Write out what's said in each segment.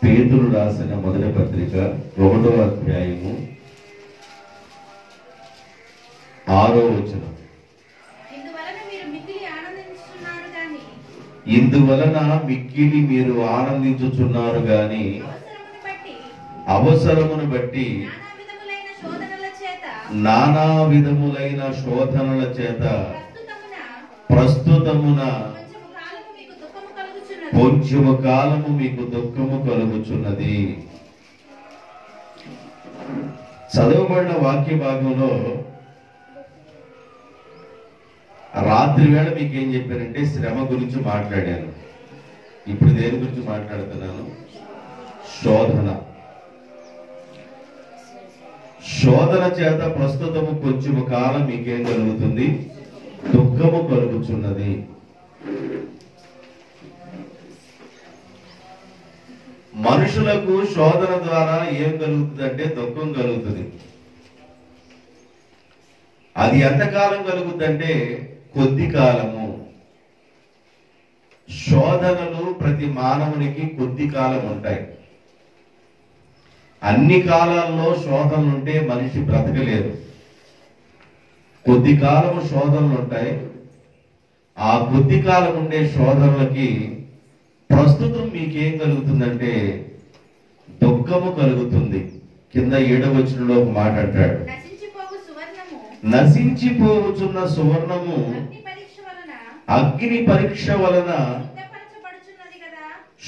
పేతురు రాసిన మొదటి పత్రిక 1వ అధ్యాయము 6వ వచనం. ఇందువలన మిక్కిలి మీరు ఆనందించుచున్నారు గాని అవసరమును బట్టి నానా విధములైన శోధనల చేత ప్రస్తుతమున కొంచెము కాలము మీకు దుఃఖము కలుగుచున్నది. చదవబడిన వాక్య భాగంలో రాత్రి వేళ మీకు ఏం చెప్పారంటే శ్రమ గురించి మాట్లాడాను. ఇప్పుడు దేని గురించి మాట్లాడుతున్నాను? శోధన. శోధన చేత ప్రస్తుతము కొంచెము కాలం మీకేం కలుగుతుంది? దుఃఖము కలుగుచున్నది. మనుషులకు శోధన ద్వారా ఏం కలుగుతుంది అంటే దుఃఖం కలుగుతుంది. అది ఎంతకాలం కలుగుతుందంటే కొద్ది కాలము. శోధనలు ప్రతి మానవునికి కొద్ది కాలం ఉంటాయి. అన్ని కాలాల్లో శోధనలు ఉంటే మనిషి బ్రతకలేదు. కొద్ది కాలము శోధనలు ఉంటాయి. ఆ కొద్ది కాలం ఉండే శోధనలకి ప్రస్తుతం మీకేం కలుగుతుందంటే దుఃఖము కలుగుతుంది. కింద 7వ వచనంలో ఒక మాట అంటాడు, నశించిపోవచ్చున్న సువర్ణము అగ్ని పరీక్ష వలన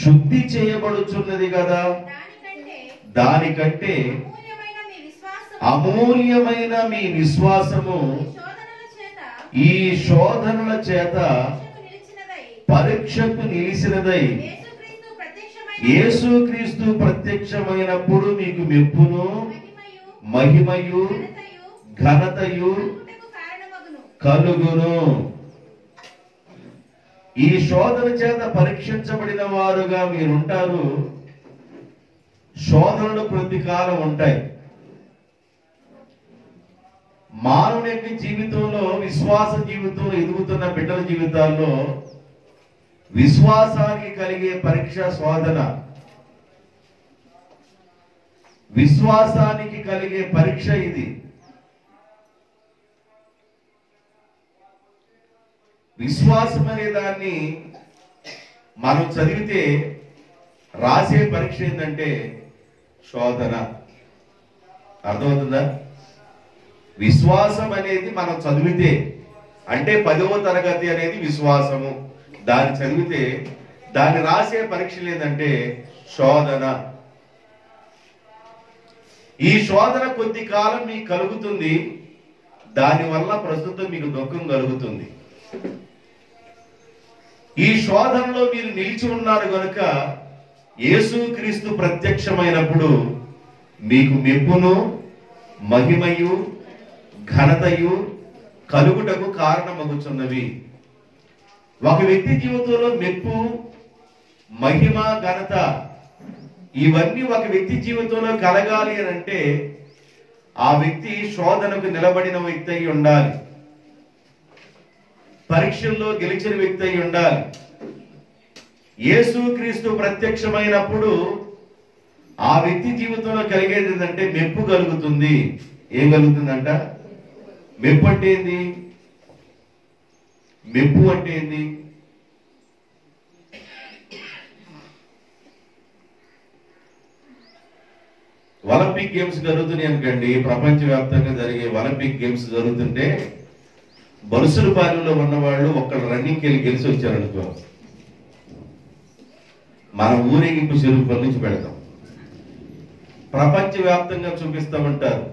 శుద్ధి చేయబడుచున్నది కదా, దానికంటే అమూల్యమైన మీ విశ్వాసము ఈ శోధనల చేత పరీక్షకు నిలిచినదై యేసుక్రీస్తు ప్రత్యక్షమైనప్పుడు మీకు మెప్పును మహిమయు ఘనతయు కలుగును. ఈ శోధన చేత పరీక్షించబడిన వారుగా మీరుంటారు. శోధనలు కొద్ది కాలం ఉంటాయి. మానవుని యొక్క జీవితంలో, విశ్వాస జీవితంలో ఎదుగుతున్న బిడ్డల జీవితాల్లో విశ్వాసానికి కలిగే పరీక్ష శోధన. విశ్వాసానికి కలిగే పరీక్ష ఇది. విశ్వాసం అనే దాన్ని మనం చదివితే రాసే పరీక్ష ఏంటంటే శోధన. అర్థమవుతుందా? విశ్వాసం అనేది మనం చదివితే అంటే 10వ తరగతి అనేది విశ్వాసము. దాన్ని చదివితే దాన్ని రాసే పరీక్షలు ఏంటంటే శోధన. ఈ శోధన కొద్ది కాలం మీకు కలుగుతుంది. దానివల్ల ప్రస్తుతం మీకు దుఃఖం కలుగుతుంది. ఈ శోధనలో మీరు నిలిచి ఉన్నారు కనుక యేసుక్రీస్తు ప్రత్యక్షమైనప్పుడు మీకు మెప్పును మహిమయు ఘనతయు కలుగుటకు కారణమగుచున్నవి. ఒక వ్యక్తి జీవితంలో మెప్పు, మహిమ, ఘనత ఇవన్నీ ఒక వ్యక్తి జీవితంలో కలగాలి అని అంటే ఆ వ్యక్తి శోధనకు నిలబడిన వ్యక్తి అయి ఉండాలి. పరీక్షల్లో గెలిచిన వ్యక్తి అయి ఉండాలి. యేసుక్రీస్తు ప్రత్యక్షమైనప్పుడు ఆ వ్యక్తి జీవితంలో కలిగేది ఏంటంటే మెప్పు కలుగుతుంది. ఏం కలుగుతుందంట? మెప్పు అంటే ఏంది? మెప్పు అంటే ఏంది? ఒలింపిక్ గేమ్స్ జరుగుతున్నాయి అనుకోండి. ప్రపంచవ్యాప్తంగా జరిగే ఒలింపిక్ గేమ్స్ జరుగుతుంటే బరుసులపాలెంలో ఉన్నవాళ్ళు ఒక్కళ్ళు రన్నింగ్కి వెళ్ళి గెలిచి వచ్చారనుకో, మన ఊరేగింపు చెరువుపల్లి నుంచి పెడతాం. ప్రపంచవ్యాప్తంగా చూపిస్తామంటారు.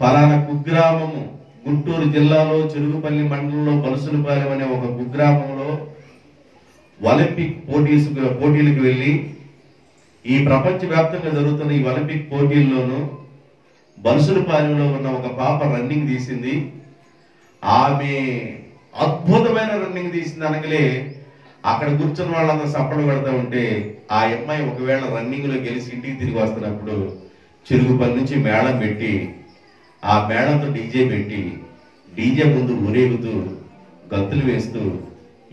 పలానా కుగ్రామము గుంటూరు జిల్లాలో చెరుకుపల్లి మండలంలో బలుసులపాలెం అనే ఒక కుగ్రామంలో ఒలింపిక్ పోటీలకు వెళ్ళి ఈ ప్రపంచవ్యాప్తంగా జరుగుతున్న ఈ ఒలింపిక్ పోటీల్లోనూ బలుసులపాలెంలో ఉన్న ఒక పాప రన్నింగ్ తీసింది. ఆమె అద్భుతమైన రన్నింగ్ తీసింది అనగలే అక్కడ కూర్చున్న వాళ్ళంతా సప్పలు పెడతా ఉంటే ఆ అమ్మాయి ఒకవేళ రన్నింగ్ లో గెలిచి ఇంటికి తిరిగి వస్తున్నప్పుడు చెరుకుపల్లి నుంచి మేళం పెట్టి ఆ మేళంతో డీజే పెట్టి డీజే ముందు ఊరేగుతూ గంతులు వేస్తూ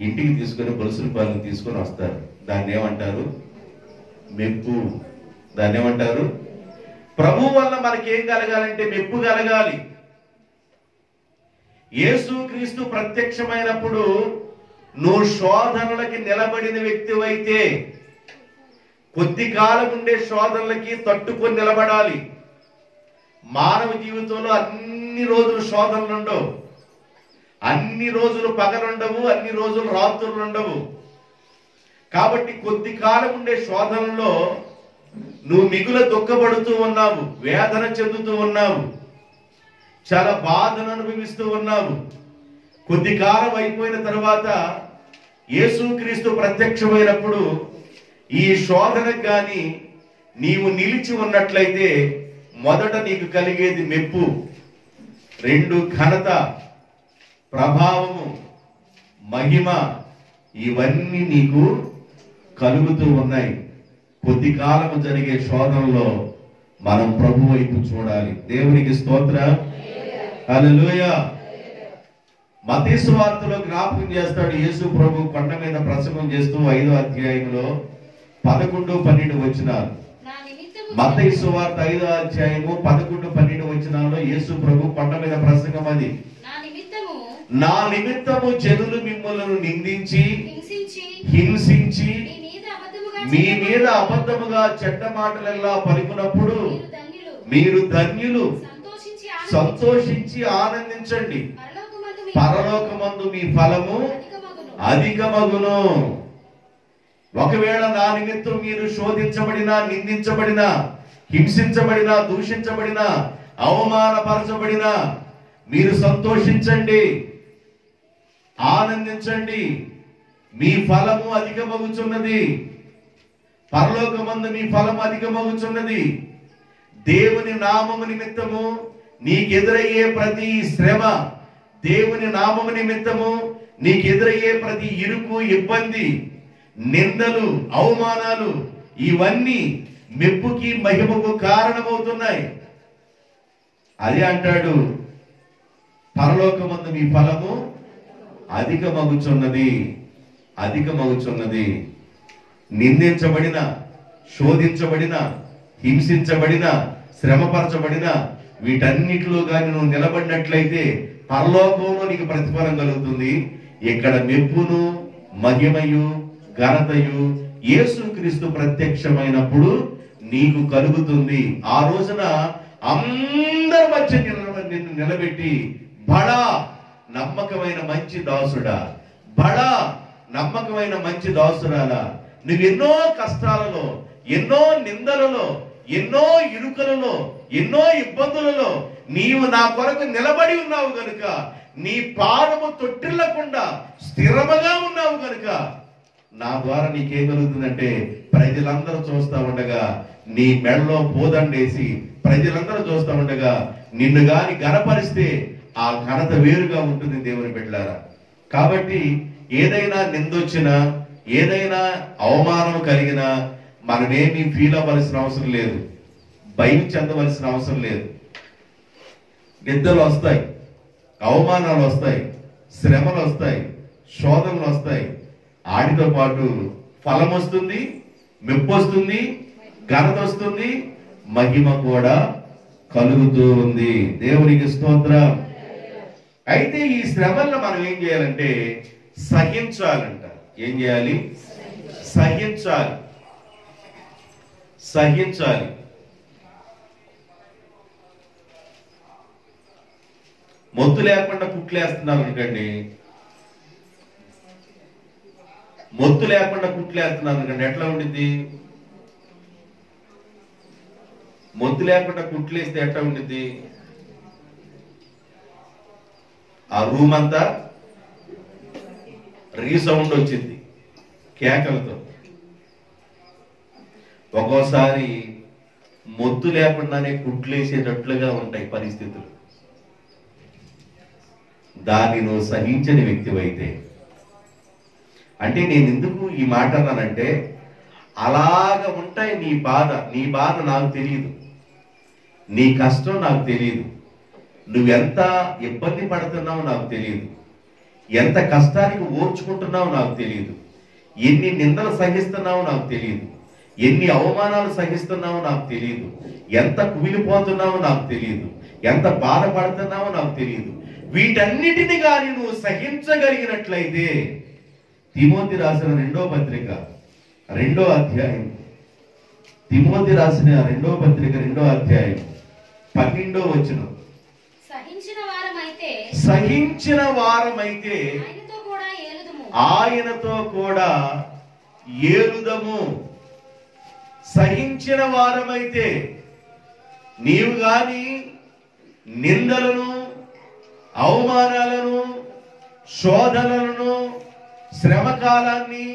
ఇంటికి తీసుకుని బలుసులపాలెం తీసుకొని వస్తారు. దాన్ని ఏమంటారు? మెప్పు. దాన్ని ఏమంటారు? ప్రభు వల్ల మనకేం కలగాలంటే మెప్పు కలగాలి. యేసుక్రీస్తు ప్రత్యక్షమైనప్పుడు నువ్వు శోధనలకి నిలబడిన వ్యక్తివైతే, కొద్ది కాలం ఉండే శోధనలకి తట్టుకొని నిలబడాలి. మానవ జీవితంలో అన్ని రోజులు శోధనలు ఉండవు, అన్ని రోజులు పగలుండవు, అన్ని రోజులు రాత్రులు ఉండవు. కాబట్టి కొద్ది కాలం ఉండే శోధనలో నువ్వు మిగుల దుఃఖపడుతూ ఉన్నావు, వేదన చెందుతూ ఉన్నావు, చాలా బాధను అనుభవిస్తూ ఉన్నావు. కొద్ది కాలం అయిపోయిన తర్వాత యేసుక్రీస్తు ప్రత్యక్షమైనప్పుడు ఈ శోధనకు గాని నీవు నిలిచి ఉన్నట్లయితే మొదట నీకు కలిగేది మెప్పు, రెండు ఘనత, ప్రభావము, మహిమ, ఇవన్నీ నీకు కలుగుతూ ఉన్నాయి. కొద్ది కాలము జరిగే శోధనలో మనం ప్రభు వైపు చూడాలి. దేవునికి స్తోత్రం, హల్లెలూయా. మత్తయి సువార్తలో జ్ఞాపకం చేస్తాడు యేసు ప్రభు కొండ మీద ప్రసంగం చేస్తూ 5వ అధ్యాయంలో 11, 12 వచనాలు. మత్తయి సువార్త 5వ అధ్యాయము 11, 12 వచనాల్లో యేసు ప్రభు కొండ మీద ప్రసంగం అది. నా నిమిత్తము జనులు మిమ్మల్ని నిందించి హింసించి మీ మీద అబద్ధముగా చెడ్డ మాటలెల్లా పలుకున్నప్పుడు మీరు ధన్యులు, సంతోషించి ఆనందించండి, పరలోకమందు మీ ఫలము అధికమగును. ఒకవేళ నా నిమిత్తం మీరు శోధించబడినా, నిందించబడినా, హింసించబడినా, దూషించబడినా, అవమానపరచబడినా మీరు సంతోషించండి, ఆనందించండి, మీ ఫలము అధికమగుచున్నది, పరలోకమందు మీ ఫలము అధికమగుచున్నది. దేవుని నామము నిమిత్తము నీకెదురయ్యే ప్రతి శ్రమ, దేవుని నామము నిమిత్తము నీకెదురయ్యే ప్రతి ఇరుకు, ఇబ్బంది, నిందలు, అవమానాలు, ఇవన్నీ మెప్పుకి, మహిమకు కారణమవుతున్నాయి. అదే అంటాడు, పరలోకమందు మీ ఫలము అధికమగుచున్నది, అధికమగుచున్నది. నిందించబడిన, శోధించబడిన, హింసించబడిన, శ్రమపరచబడిన వీటన్నిటిలో కానీ నువ్వు నిలబడినట్లయితే పరలోకంలో నీకు ప్రతిఫలం కలుగుతుంది. ఇక్కడ మెప్పును, మహిమయు, ఘనతయు యేసుక్రీస్తు ప్రత్యక్షమైనప్పుడు నీకు కలుగుతుంది. ఆ రోజున అందరి మధ్య నిన్ను నిలబెట్టి, బడా నమ్మకమైన మంచి దాసుడా, బడా నమ్మకమైన మంచి దాసురాలా, నువ్వెన్నో కష్టాలలో, ఎన్నో నిందలలో, ఎన్నో ఇరుకలలో, ఎన్నో ఇబ్బందులలో నీవు నా కొరకు నిలబడి ఉన్నావు గనుక, నీ పాదము తొట్టిల్లకుండా స్థిరముగా ఉన్నావు గనుక నా ద్వారా నీకేం కలుగుతుందంటే, ప్రజలందరూ చూస్తా ఉండగా నీ మెడలో పోదండేసి ప్రజలందరూ చూస్తా ఉండగా నిన్ను గాని ఘనపరిస్తే ఆ ఘనత వేరుగా ఉంటుంది దేవుని బిడ్డలారా. కాబట్టి ఏదైనా నిందొచ్చినా, ఏదైనా అవమానం కలిగినా మనమేమీ ఫీల్ అవ్వాల్సిన అవసరం లేదు, భయం చెందవలసిన అవసరం లేదు. నిందలు వస్తాయి, అవమానాలు వస్తాయి, శ్రమలు వస్తాయి, శోధనలు వస్తాయి. వాటితో పాటు ఫలం వస్తుంది, మెప్పు వస్తుంది, ఘనత వస్తుంది, మహిమ కూడా కలుగుతూ ఉంది. దేవునికి స్తోత్రం. అయితే ఈ శ్రమలను మనం ఏం చేయాలంటే సహించాలంట. ఏం చేయాలి? సహించాలి, సహించాలి. మొత్తు లేకుండా కుట్లేస్తున్నారు అనుకోండి, మొత్తు లేకుండా కుట్లేస్తున్నారు అనుకోండి, ఎట్లా ఉండిద్ది? మొత్తు లేకుండా కుట్లేస్తే ఎట్లా ఉండిద్ది? ఆ రూమ్ అంతా రీసౌండ్ వచ్చింది కేకలతో. ఒక్కోసారి మొత్తు లేకుండానే కుట్లేసేటట్లుగా ఉంటాయి పరిస్థితులు. దాన్ని నువ్వు సహించని వ్యక్తివైతే, అంటే నేను ఎందుకు ఈ మాట అన్నానంటే, అలాగ ఉంటాయి నీ బాధ. నీ బాధ నాకు తెలియదు, నీ కష్టం నాకు తెలియదు, నువ్వెంత ఇబ్బంది పడుతున్నావు నాకు తెలియదు, ఎంత కష్టానికి ఓర్చుకుంటున్నావు నాకు తెలియదు, ఎన్ని నిందలు సహిస్తున్నావు నాకు తెలియదు, ఎన్ని అవమానాలు సహిస్తున్నావో నాకు తెలియదు, ఎంత కుమిలిపోతున్నావో నాకు తెలియదు, ఎంత బాధపడుతున్నావో నాకు తెలియదు. వీటన్నిటిని కానీ నువ్వు సహించగలిగినట్లయితే, తిమోతి రాసిన 2వ పత్రిక 2వ అధ్యాయం, తిమోతి రాసిన 2వ పత్రిక 2వ అధ్యాయం 12వ వచనం, సహించిన వారమైతే ఆయనతో కూడా ఏలుదము. సహించిన వారమైతే నీవు గాని నిందలను, అవమానాలను, శోధనలను, శ్రమకాలాన్ని,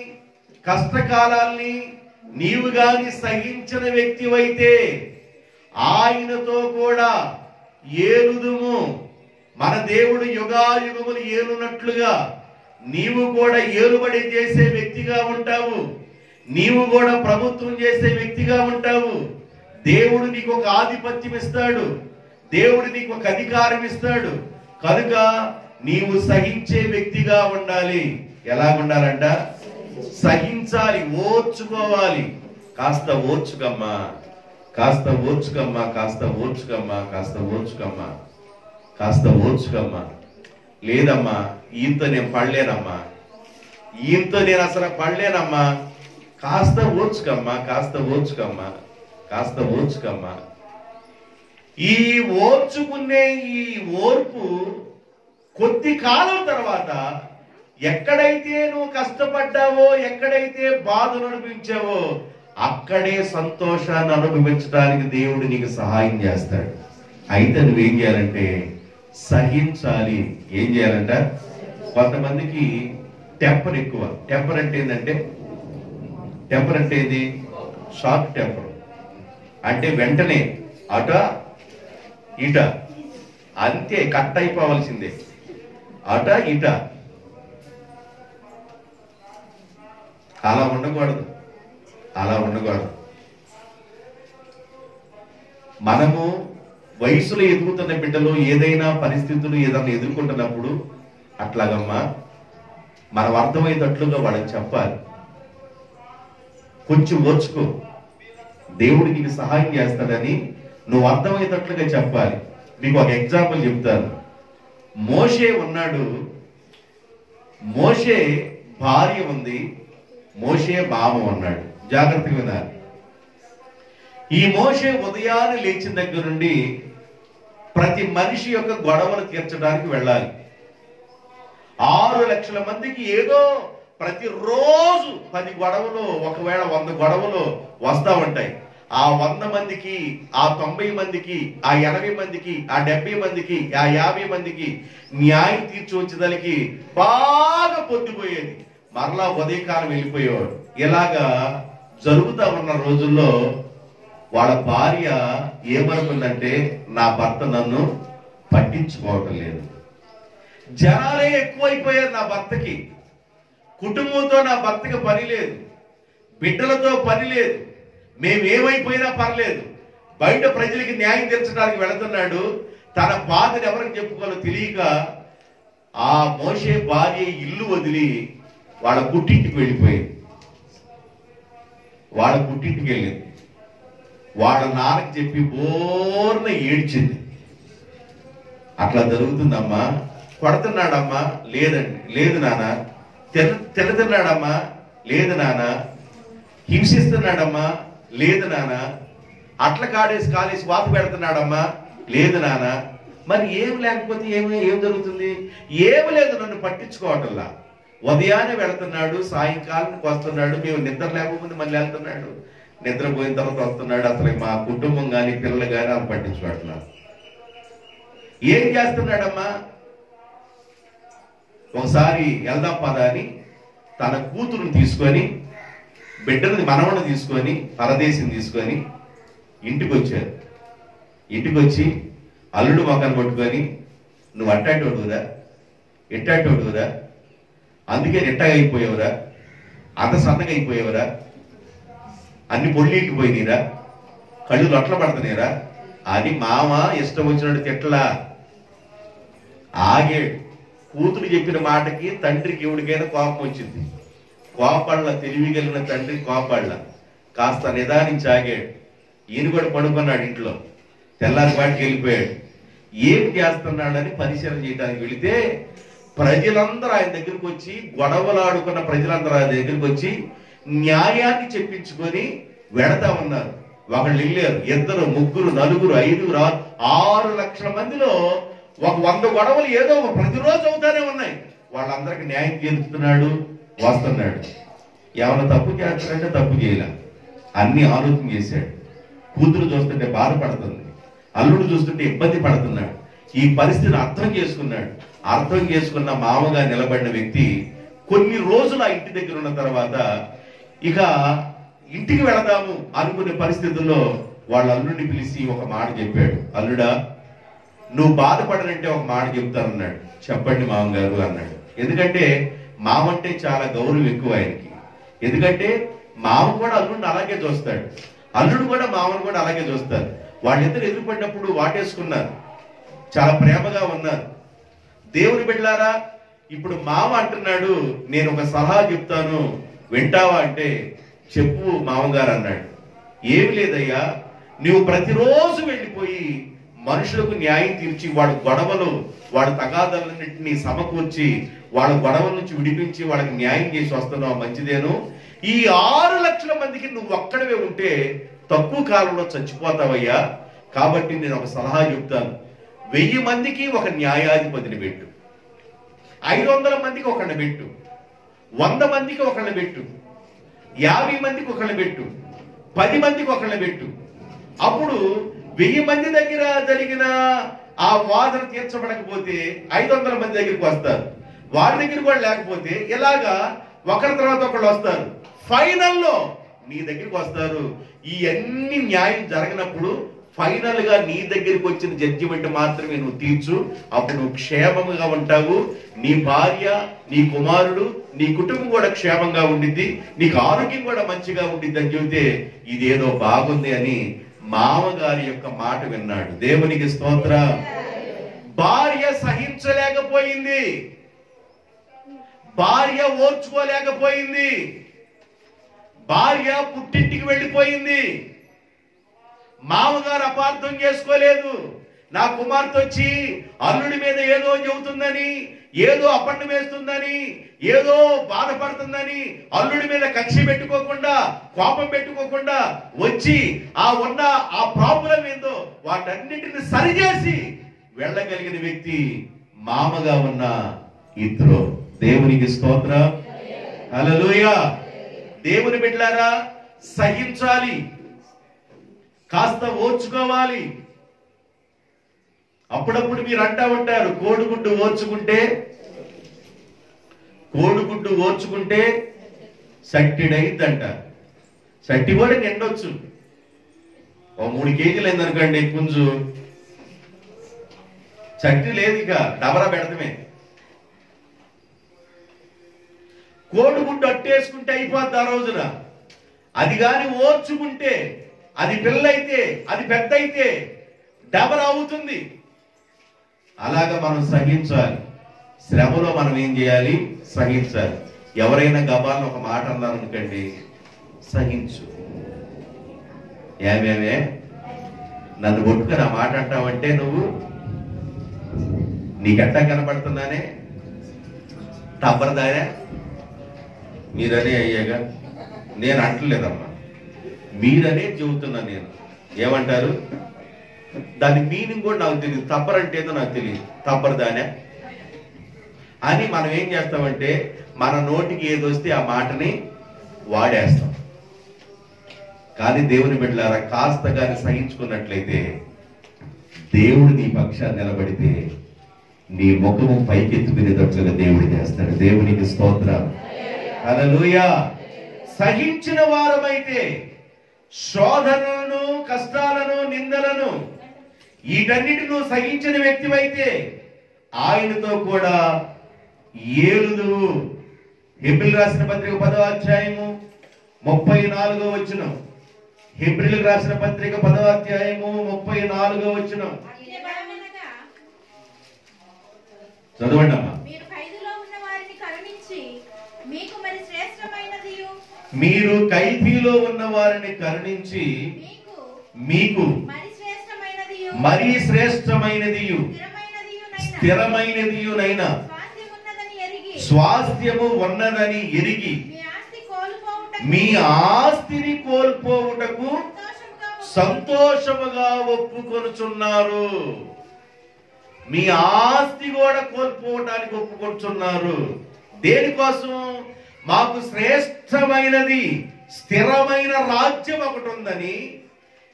కష్టకాలాన్ని నీవు గాని సహించిన వ్యక్తివైతే ఆయనతో కూడా ఏలుదుము. మన దేవుడు యుగాయుగములు ఏలునట్లుగా నీవు కూడా ఏలుబడి చేసే వ్యక్తిగా ఉంటావు. నీవు కూడా ప్రభుత్వం చేసే వ్యక్తిగా ఉంటావు. దేవుడు నీకు ఒక ఆధిపత్యం ఇస్తాడు, దేవుడు నీకు ఒక అధికారం ఇస్తాడు. కనుక నీవు సహించే వ్యక్తిగా ఉండాలి. ఎలా ఉండాలంట? సహించాలి, ఓర్చుకోవాలి. కాస్త ఓర్చుకమ్మా, కాస్త ఓర్చుకమ్మా, కాస్త ఓర్చుకమ్మా, కాస్త ఓర్చుకమ్మా, కాస్త ఓర్చుకమ్మా. లేదమ్మా, ఈయంతో నేను పడలేనమ్మా, ఈయంతో నేను అసలు పడలేనమ్మా. కాస్త ఓర్చుకమ్మా, కాస్త ఓర్చుకమ్మా, కాస్త ఓర్చుకమ్మా. ఈ ఓర్చుకునే ఈ ఓర్పు కొద్ది కాలం తర్వాత ఎక్కడైతే నువ్వు కష్టపడ్డావో, ఎక్కడైతే బాధను అనుభవించావో అక్కడే సంతోషాన్ని అనుభవించడానికి దేవుడు నీకు సహాయం చేస్తాడు. అయితే నువ్వేం చేయాలంటే సహించాలి. ఏం చేయాలంట? కొంతమందికి టెంపర్ ఎక్కువ. టెంపర్ అంటే ఏంటంటే, టెంపర్ అంటే ఏంది? షార్ట్ టెంపర్ అంటే వెంటనే అట ఇట అంతే, కట్ అయిపోవాల్సిందే. అట ఇట అలా ఉండకూడదు, అలా ఉండకూడదు. మనము వయసులో ఎదుగుతున్న బిడ్డలు ఏదైనా పరిస్థితులు ఏదైనా ఎదుర్కొంటున్నప్పుడు అట్లాగమ్మా మనం అర్థమయ్యేటట్లుగా వాళ్ళకి చెప్పాలి. కొంచెం ఓర్చుకో, దేవుడు నీకు సహాయం చేస్తాడని నువ్వు అర్థమయ్యేటట్లుగా చెప్పాలి. మీకు ఒక ఎగ్జాంపుల్ చెప్తాను. మోషే ఉన్నాడు, మోషే భార్య ఉంది, మోషే బామ ఉన్నాడు. జాగ్రత్తగా వినాలి. ఈ మోషే ఉదయాన్నే లేచిన దగ్గర నుండి ప్రతి మనిషి యొక్క గొడవలు తీర్చడానికి వెళ్ళాలి. 6 లక్షల మందికి ఏదో ప్రతిరోజు 10 గొడవలు, ఒకవేళ 100 గొడవలు వస్తా ఉంటాయి. ఆ 100 మందికి, ఆ 90 మందికి, ఆ 80 మందికి, ఆ 70 మందికి, ఆ 50 మందికి న్యాయం తీర్చి వచ్చేదానికి బాగా పొద్దుపోయేది. మరలా ఉదయకాలం వెళ్ళిపోయేవాడు. ఇలాగా జరుగుతా ఉన్న రోజుల్లో వాళ్ళ భార్య ఏమనుకుందంటే, నా భర్త నన్ను పట్టించుకోవటం లేదు, జనాలే ఎక్కువైపోయారు నా భర్తకి, కుటుంబంతో నా భర్తకి పని లేదు, బిడ్డలతో పని లేదు, మేమేమైపోయినా పర్లేదు, బయట ప్రజలకి న్యాయం తీర్చడానికి వెళుతున్నాడు. తన బాధను ఎవరికి చెప్పుకోవాలో తెలియక ఆ మోషే భార్య ఇల్లు వదిలి వాళ్ళ పుట్టింటికి వెళ్ళిపోయింది. వాళ్ళ పుట్టింటికి వెళ్ళింది. వాళ్ళ నాన్నకి చెప్పి బోర్న ఏడ్చింది. అట్లా జరుగుతుందమ్మా. కొడుతున్నాడమ్మా? లేదండి. లేదు నాన్న. తిడుతున్నాడమ్మా? లేదు నాన్న. హింసిస్తున్నాడమ్మా? లేదు నాన్న. అట్ల కాలేసి వాత పెడుతున్నాడమ్మా? లేదు నాన్న. మరి ఏం లేకపోతే ఏం జరుగుతుంది? ఏమి లేదు, నన్ను పట్టించుకోవటంలా. ఉదయాన్నే వెళుతున్నాడు, సాయంకాలానికి వస్తున్నాడు, మేము నిద్ర లేకపోతే మళ్ళీ వెళ్తున్నాడు, నిద్రపోయిన తర్వాత వస్తున్నాడు. అసలు మా కుటుంబం కానీ పిల్లలు కానీ అది పట్టించుకోవట్లేదు. ఏం చేస్తున్నాడమ్మా? ఒకసారి వెళ్దాం పద అని తన కూతురుని తీసుకొని, బిడ్డని మనవని తీసుకొని, పరదేశిని తీసుకొని ఇంటికి వచ్చారు. ఇంటికి వచ్చి అల్లుడు మొక్కను పట్టుకొని, నువ్వు అట్టాటోడురా, ఎట్టాటోడురా, అందుకే నెట్టగా అయిపోయావురా, అంత సన్నగా అయిపోయావురా, అన్ని పొళ్ళీకి పోయినీరా, కళ్ళు లొట్ల పడుతున్నాయిరా అని మామ ఇష్టం వచ్చినట్టు తిట్లా. ఆగేడు. కూతురు చెప్పిన మాటకి తండ్రికి ఎవరికైనా కోపం వచ్చింది. కోపళ్ళ, తెలివి కలిగిన తండ్రి కోపళ్ళ. కాస్త నిదానించి ఆగాడు. ఈయన కూడా పడుకున్నాడు ఇంట్లో. తెల్లారిపాటికి వెళ్ళిపోయాడు. ఏం చేస్తున్నాడని పరిశీలన చేయడానికి వెళితే ప్రజలందరూ ఆయన దగ్గరికి వచ్చి, గొడవలాడుకున్న ప్రజలందరూ ఆయన దగ్గరికి వచ్చి న్యాయాన్ని చెప్పించుకొని వెడతా ఉన్నారు. ఒకళ్ళు వెళ్ళారు, ఇద్దరు, ముగ్గురు, నలుగురు, 5, 6 లక్షల మందిలో ఒక 100 గొడవలు ఏదో ప్రతిరోజు అవుతానే ఉన్నాయి. వాళ్ళందరికి న్యాయం తీరుస్తున్నాడు, వస్తున్నాడు. ఏమైనా తప్పు చేస్తాడంటే తప్పు చేయలే, అన్ని ఆలోచన చేశాడు. కూతురు చూస్తుంటే బాధపడుతుంది, అల్లుడు చూస్తుంటే ఇబ్బంది పడుతున్నాడు. ఈ పరిస్థితిని అర్థం చేసుకున్నాడు. అర్థం చేసుకున్న మామగా నిలబడిన వ్యక్తి కొన్ని రోజులు ఆ ఇంటి దగ్గర ఉన్న తర్వాత ఇక ఇంటికి వెళదాము అనుకునే పరిస్థితుల్లో వాళ్ళ అల్లుడిని పిలిచి ఒక మాట చెప్పాడు. అల్లుడా, నువ్వు బాధపడనంటే ఒక మాట చెప్తానన్నాడు. చెప్పండి మామగారు అన్నాడు. ఎందుకంటే మామంటే చాలా గౌరవం ఎక్కువ ఆయనకి. ఎందుకంటే మామ కూడా అల్లుడిని అలాగే చూస్తాడు, అల్లుడు కూడా మామను కూడా అలాగే చూస్తారు. వాళ్ళిద్దరు ఎదురుపడినప్పుడు వాటేసుకున్నారు, చాలా ప్రేమగా ఉన్నారు. దేవుని బిడ్డలారా, ఇప్పుడు మామ అంటున్నాడు, నేను ఒక సలహా చెప్తాను, వింటావా అంటే చెప్పు మామగారు అన్నాడు. ఏమి లేదయ్యా, నువ్వు ప్రతిరోజు వెళ్ళిపోయి మనుషులకు న్యాయం తీర్చి వాడు గొడవలు, వాడు తగాదాలన్నింటినీ సమకూర్చి వాళ్ళ గొడవల నుంచి విడిపించి వాళ్ళకి న్యాయం చేసి వస్తున్నావు, మంచిదేను. ఈ 6 లక్షల మందికి నువ్వు ఒక్కడవే ఉంటే తక్కువ కాలంలో చచ్చిపోతావయ్యా. కాబట్టి నేను ఒక సలహా చెప్తాను, 1000 మందికి ఒక న్యాయాధిపతిని పెట్టు, 500 మందికి ఒకళ్ళని పెట్టు, 100 మందికి ఒకళ్ళని పెట్టు, 50 మందికి ఒకళ్ళని పెట్టు, 10 మందికి ఒకళ్ళని పెట్టు. అప్పుడు 1000 మంది దగ్గర జరిగిన ఆ వాదన తీర్చబడకపోతే 500 మంది దగ్గరికి వస్తారు. వారి దగ్గర కూడా లేకపోతే ఇలాగా ఒకరి తర్వాత ఒకళ్ళు వస్తారు. ఫైనల్లో నీ దగ్గరికి వస్తారు. ఈ అన్ని న్యాయం జరగనప్పుడు ఫైనల్ గా నీ దగ్గరికి వచ్చిన జడ్జిమెంట్ మాత్రమే నువ్వు తీర్చు. అప్పుడు నువ్వు క్షేమంగా ఉంటావు, నీ భార్య, నీ కుమారుడు, నీ కుటుంబం కూడా క్షేమంగా ఉండిద్ది, నీకు ఆరోగ్యం కూడా మంచిగా ఉండిద్ది అని చెబితే ఇదేదో బాగుంది అని మామగారి యొక్క మాట విన్నాడు. దేవునికి స్తోత్రం. భార్య సహించలేకపోయింది, భార్య ఓర్చుకోలేకపోయింది, భార్య పుట్టింటికి వెళ్ళిపోయింది. మామగారు అపార్థం చేసుకోలేదు. నా కుమార్తె వచ్చి అల్లుడి మీద ఏదో చెబుతుందని, ఏదో అపండం వేస్తుందని, ఏదో బాధపడుతుందని అల్లుడి మీద కక్ష పెట్టుకోకుండా, కోపం పెట్టుకోకుండా వచ్చి ఉన్న ఆ ప్రాబ్లం ఏందో వాటన్నిటిని సరిచేసి వెళ్ళగలిగిన వ్యక్తి మామగా ఉన్న ఇద్దరు. దేవునికి స్తోత్రం. హల్లెలూయా. దేవుని బిడ్డలారా, సహించాలి, కాస్త ఓర్చుకోవాలి. అప్పుడప్పుడు మీరు అంటా ఉంటారు, కోడిగుడ్డు ఓర్చుకుంటే సట్టిడైద్దంట. సట్టి కూడా నిండొచ్చు. 3 కేజీలు అయిందనుకోండి పుంజు, చట్టి లేదు, ఇక డబరా పెడతమే. కోడిగుడ్డు అట్టేసుకుంటే అయిపోద్ది ఆ రోజున. అది కాని ఓర్చుకుంటే, అది పిల్లైతే, అది పెద్ద అయితే డబరా అవుతుంది. అలాగా మనం సహించాలి. శ్రమలో మనం ఏం చేయాలి? సహించాలి. ఎవరైనా గబాలను ఒక మాట అన్నారనుకోండి, సహించు. ఏమేమే నన్ను కొట్టుకుని ఆ మాట అంటావంటే నువ్వు, నీకెట్టా కనపడుతున్నానే, తప్పరదానే మీరనే అయ్యాగా. నేను అంటలేదమ్మా, మీరనే చెబుతున్నా. నేను ఏమంటారు, దాని మీనింగ్ కూడా నాకు తెలియదు. తప్పరంటే ఏదో నాకు తెలియదు. తప్పరదానే అని మనం ఏం చేస్తామంటే మన నోటికి ఏదొస్తే ఆ మాటని వాడేస్తాం. కానీ దేవుని బిడ్డలారా, కాస్త కానీ సహించుకున్నట్లయితే, దేవుడు నీ పక్షాన్ని నిలబడితే నీ ముఖము పైకెత్తుకునేటట్లుగా దేవుడు చేస్తాడు. దేవునికి స్తోత్రం. హల్లెలూయా. సహించిన వారమైతే శోధనలను, కష్టాలను, నిందలను, వీటన్నిటిని సహించిన వ్యక్తివైతే ఆయనతో కూడా ఏలుదువు. హెబ్రీయులకు రాసిన పత్రిక 10వ అధ్యాయము 34వ వచనం. హెబ్రీయులకు రాసిన పత్రిక 10వ అధ్యాయము 34వ వచనం. చదవండి అమ్మా. మీరు ఖైదీలో ఉన్న వారిని కరుణించి మీకు మరీ శ్రేష్టమైనదియు స్థిరమైనదియునైనా స్వాస్థ్యము ఉన్నదని ఎరిగి మీ ఆస్తిని కోల్పోవుటకు సంతోషముగా ఒప్పుకొనుచున్నారు. మీ ఆస్తి కూడా కోల్పోవటానికి ఒప్పుకొనుచున్నారు. దేనికోసం? మాకు శ్రేష్టమైనది స్థిరమైన రాజ్యం ఒకటి ఉందని,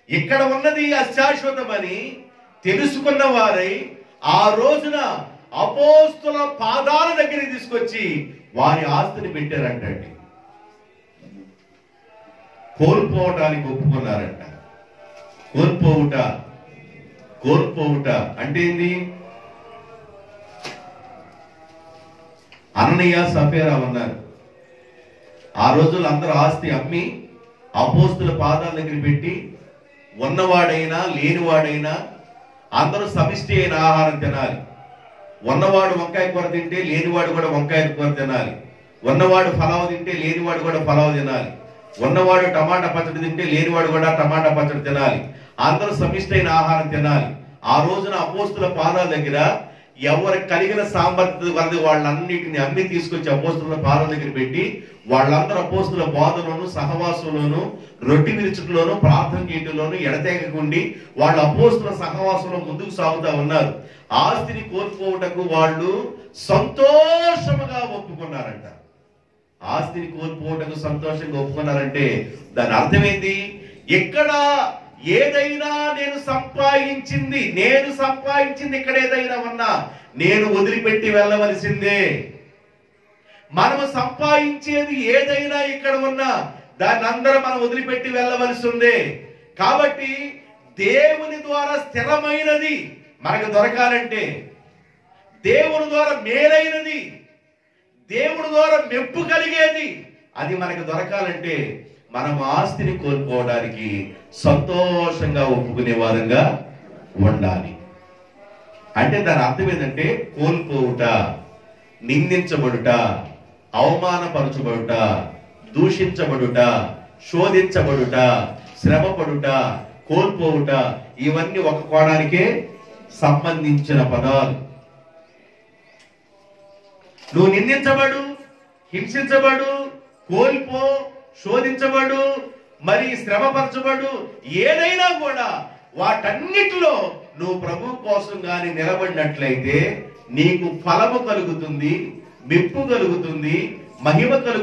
ఇక్కడ ఉన్నది అశాశ్వతమని తెలుసుకున్న వారై ఆ రోజున అపోస్తుల పాదాల దగ్గరికి తీసుకొచ్చి వారి ఆస్తిని పెట్టారంటండి. కోల్పోవటానికి ఒప్పుకున్నారంట. కోల్పోవుట అంటే ఏంది? అననీయ సఫీరా ఉన్నారు. ఆ రోజుల్లో అందరూ ఆస్తి అమ్మి అపోస్తుల పాదాల దగ్గర పెట్టి, ఉన్నవాడైనా లేనివాడైనా అందరూ సమిష్టి అయిన ఆహారం తినాలి. ఉన్నవాడు వంకాయ కూర తింటే లేనివాడు కూడా వంకాయ కూర తినాలి. ఉన్నవాడు ఫలావు తింటే లేనివాడు కూడా ఫలావు తినాలి. ఉన్నవాడు టమాటా పచ్చడి తింటే లేనివాడు కూడా టమాటా పచ్చడి తినాలి. అందరూ సమిష్టి అయిన ఆహారం తినాలి. ఆ రోజున అపోస్తుల పాదాల దగ్గర ఎవరికి కలిగిన సామర్థ్యం వలన వాళ్ళన్నిటిని అమ్మి తీసుకొచ్చి అపోస్తుల పాదాల దగ్గర పెట్టి, వాళ్ళందరూ అపోస్తుల బోధలోను సహవాసంలోను రొట్టి విరుచులోను ప్రార్థన చేయటంలోను ఎడతెగకుండి వాళ్ళ అపోస్తుల సహవాసంలో ముందుకు సాగుతా ఉన్నారు. ఆస్తిని కోల్పోవటకు వాళ్ళు సంతోషముగా ఒప్పుకున్నారంట. ఆస్తిని కోల్పోవటకు సంతోషంగా ఒప్పుకున్నారంటే దాని అర్థమైంది? ఎక్కడ ఏదైనా నేను సంపాదించింది ఇక్కడ ఏదైనా ఉన్నా నేను వదిలిపెట్టి వెళ్ళవలసిందే. మనము సంపాదించేది ఏదైనా ఇక్కడ ఉన్నా దాన్ని అందరూ మనం వదిలిపెట్టి వెళ్ళవలసిందే. కాబట్టి దేవుని ద్వారా స్థిరమైనది మనకు దొరకాలంటే, దేవుని ద్వారా మేలైనది, దేవుని ద్వారా మెప్పు కలిగేది అది మనకు దొరకాలంటే మనం ఆస్తిని కోల్పోవడానికి సంతోషంగా ఒప్పుకునే వారంగా ఉండాలి. అంటే దాని అర్థం ఏంటంటే కోల్పోవుట, నిందించబడుట, అవమానపరచబడుట, దూషించబడుట, శోధించబడుట, శ్రమపడుట, కోల్పోవుట ఇవన్నీ ఒక కోణానికే సంబంధించిన పదాలు. నువ్వు నిందించబడు, హింసించబడు, కోల్పో, శోధించబడు, మరి శ్రమపరచబడు, ఏదైనా కూడా వాటన్నిటిలో నువ్వు ప్రభు కోసం గాని నిలబడినట్లయితే నీకు ఫలము కలుగుతుంది, మెప్పు కలుగుతుంది, మహిమ కలుగుతుంది.